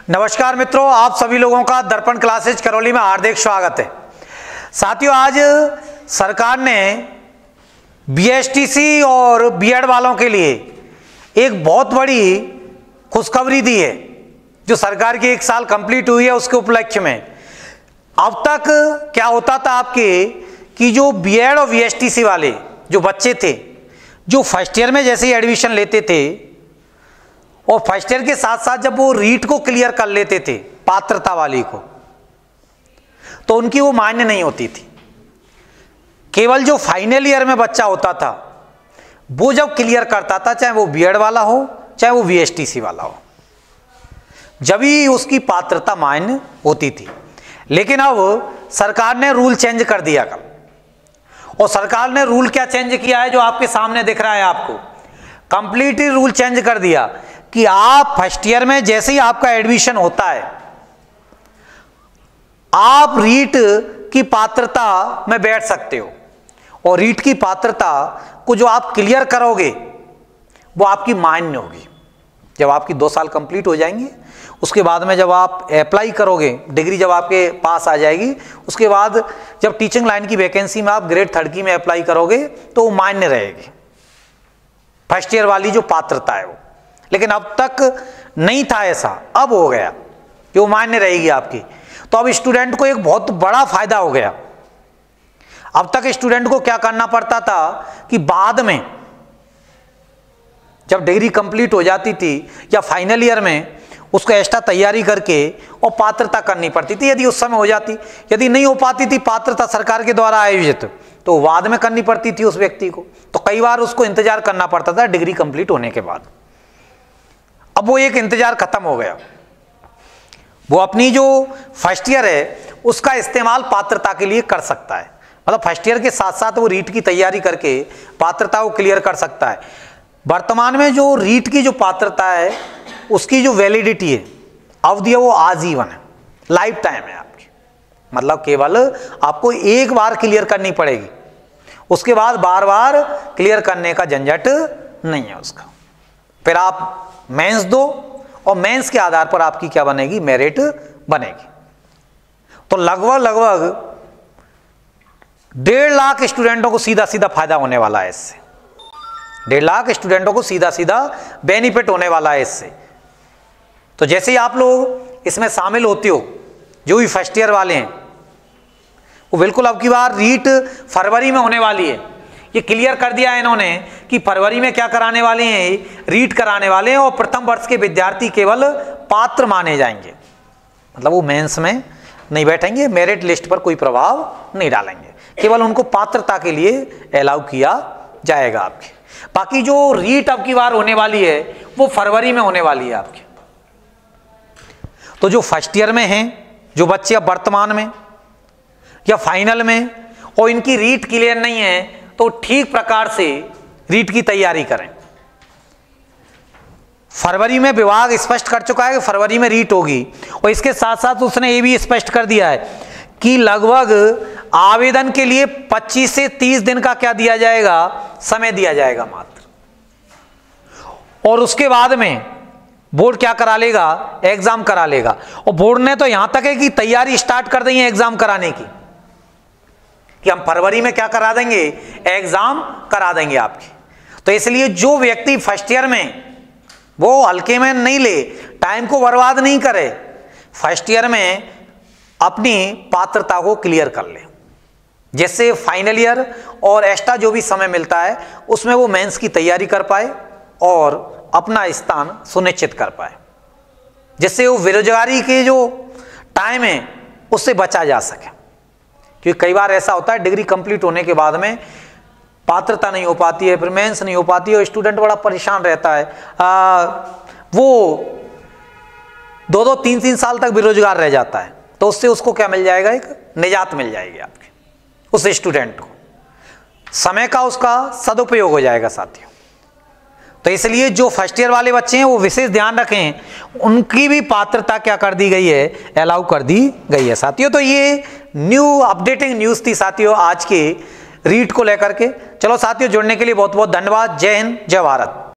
नमस्कार मित्रों, आप सभी लोगों का दर्पण क्लासेज करौली में हार्दिक स्वागत है। साथियों, आज सरकार ने बीएसटीसी और बीएड वालों के लिए एक बहुत बड़ी खुशखबरी दी है। जो सरकार की 1 साल कंप्लीट हुई है उसके उपलक्ष्य में अब तक क्या होता था आपके कि जो बीएड और बीएसटीसी वाले जो बच्चे थे, जो फर्स्ट ईयर में जैसे ही एडमिशन लेते थे और फर्स्ट ईयर के साथ साथ जब वो रीट को क्लियर कर लेते थे पात्रता वाली को, तो उनकी वो मान्य नहीं होती थी। केवल जो फाइनल ईयर में बच्चा होता था वो जब क्लियर करता था, चाहे वो बीएड वाला हो चाहे वो बीएसटीसी वाला हो, जब ही उसकी पात्रता मान्य होती थी। लेकिन अब सरकार ने रूल चेंज कर दिया कल, और सरकार ने रूल क्या चेंज किया है जो आपके सामने दिख रहा है। आपको कंप्लीटली रूल चेंज कर दिया कि आप फर्स्ट ईयर में जैसे ही आपका एडमिशन होता है, आप रीट की पात्रता में बैठ सकते हो, और रीट की पात्रता को जो आप क्लियर करोगे वो आपकी मान्य होगी। जब आपकी 2 साल कंप्लीट हो जाएंगे, उसके बाद में जब आप अप्लाई करोगे, डिग्री जब आपके पास आ जाएगी, उसके बाद जब टीचिंग लाइन की वैकेंसी में आप ग्रेड 3 की में अप्लाई करोगे तो वो मान्य रहेगी, फर्स्ट ईयर वाली जो पात्रता है वो। लेकिन अब तक नहीं था ऐसा, अब हो गया कि वो मान्य रहेगी आपकी। तो अब स्टूडेंट को एक बहुत बड़ा फायदा हो गया। अब तक स्टूडेंट को क्या करना पड़ता था कि बाद में जब डिग्री कंप्लीट हो जाती थी या फाइनल ईयर में उसको एक्स्ट्रा तैयारी करके और पात्रता करनी पड़ती थी। यदि उस समय हो जाती, यदि नहीं हो पाती थी पात्रता सरकार के द्वारा आयोजित, तो बाद में करनी पड़ती थी उस व्यक्ति को। तो कई बार उसको इंतजार करना पड़ता था डिग्री कंप्लीट होने के बाद। अब वो एक इंतजार खत्म हो गया। वो अपनी जो फर्स्ट ईयर है उसका इस्तेमाल पात्रता के लिए कर सकता है। मतलब फर्स्ट ईयर के साथ साथ वो रीट की तैयारी करके पात्रता को क्लियर कर सकता है। वर्तमान में जो रीट की जो पात्रता है उसकी जो वैलिडिटी है, अवधि है, वो आजीवन है, लाइफ टाइम है आपकी। मतलब केवल आपको एक बार क्लियर करनी पड़ेगी, उसके बाद बार बार क्लियर करने का झंझट नहीं है उसका। फिर आप मेंस दो और मेंस के आधार पर आपकी क्या बनेगी, मेरिट बनेगी। तो लगभग 1.5 लाख स्टूडेंटों को सीधा सीधा फायदा होने वाला है इससे। 1.5 लाख स्टूडेंटों को सीधा सीधा बेनिफिट होने वाला है इससे। तो जैसे ही आप लोग इसमें शामिल होते हो, जो भी फर्स्ट ईयर वाले हैं, वो बिल्कुल अब की बार रीट फरवरी में होने वाली है। ये क्लियर कर दिया है इन्होंने कि फरवरी में क्या कराने वाले हैं, रीट कराने वाले हैं, और प्रथम वर्ष के विद्यार्थी केवल पात्र माने जाएंगे। मतलब वो मेंस में नहीं बैठेंगे, मेरिट लिस्ट पर कोई प्रभाव नहीं डालेंगे, केवल उनको पात्रता के लिए अलाउ किया जाएगा आपके। बाकी जो रीट अब की बार होने वाली है वो फरवरी में होने वाली है आपके। तो जो फर्स्ट ईयर में हैं जो बच्चे अब वर्तमान में या फाइनल में, और इनकी रीट क्लियर नहीं है, तो ठीक प्रकार से रीट की तैयारी करें। फरवरी में विभाग स्पष्ट कर चुका है कि फरवरी में रीट होगी, और इसके साथ साथ उसने ये भी स्पष्ट कर दिया है कि लगभग आवेदन के लिए 25 से 30 दिन का क्या दिया जाएगा, समय दिया जाएगा मात्र। और उसके बाद में बोर्ड क्या करा लेगा, एग्जाम करा लेगा। और बोर्ड ने तो यहां तक है कि तैयारी स्टार्ट कर दी है एग्जाम कराने की, कि हम फरवरी में क्या करा देंगे, एग्जाम करा देंगे आपके। तो इसलिए जो व्यक्ति फर्स्ट ईयर में वो हल्के में नहीं ले, टाइम को बर्बाद नहीं करे, फर्स्ट ईयर में अपनी पात्रता को क्लियर कर ले, जिससे फाइनल ईयर और एक्स्ट्रा जो भी समय मिलता है उसमें वो मेंस की तैयारी कर पाए और अपना स्थान सुनिश्चित कर पाए, जिससे वो बेरोजगारी के जो टाइम है उससे बचा जा सके। क्योंकि कई बार ऐसा होता है डिग्री कंप्लीट होने के बाद में पात्रता नहीं हो पाती है, फिर मेंस नहीं हो पाती है, और स्टूडेंट बड़ा परेशान रहता है। वो 2-2, 3-3 साल तक बेरोजगार रह जाता है। तो उससे उसको क्या मिल जाएगा, एक निजात मिल जाएगी आपके, उस स्टूडेंट को समय का उसका सदुपयोग हो जाएगा साथियों। तो इसलिए जो फर्स्ट ईयर वाले बच्चे हैं वो विशेष ध्यान रखें, उनकी भी पात्रता क्या कर दी गई है, अलाउ कर दी गई है साथियों। तो ये न्यू अपडेटिंग न्यूज़ थी साथियों आज के रीट को लेकर के। चलो साथियों, जुड़ने के लिए बहुत बहुत धन्यवाद। जय हिंद, जय भारत।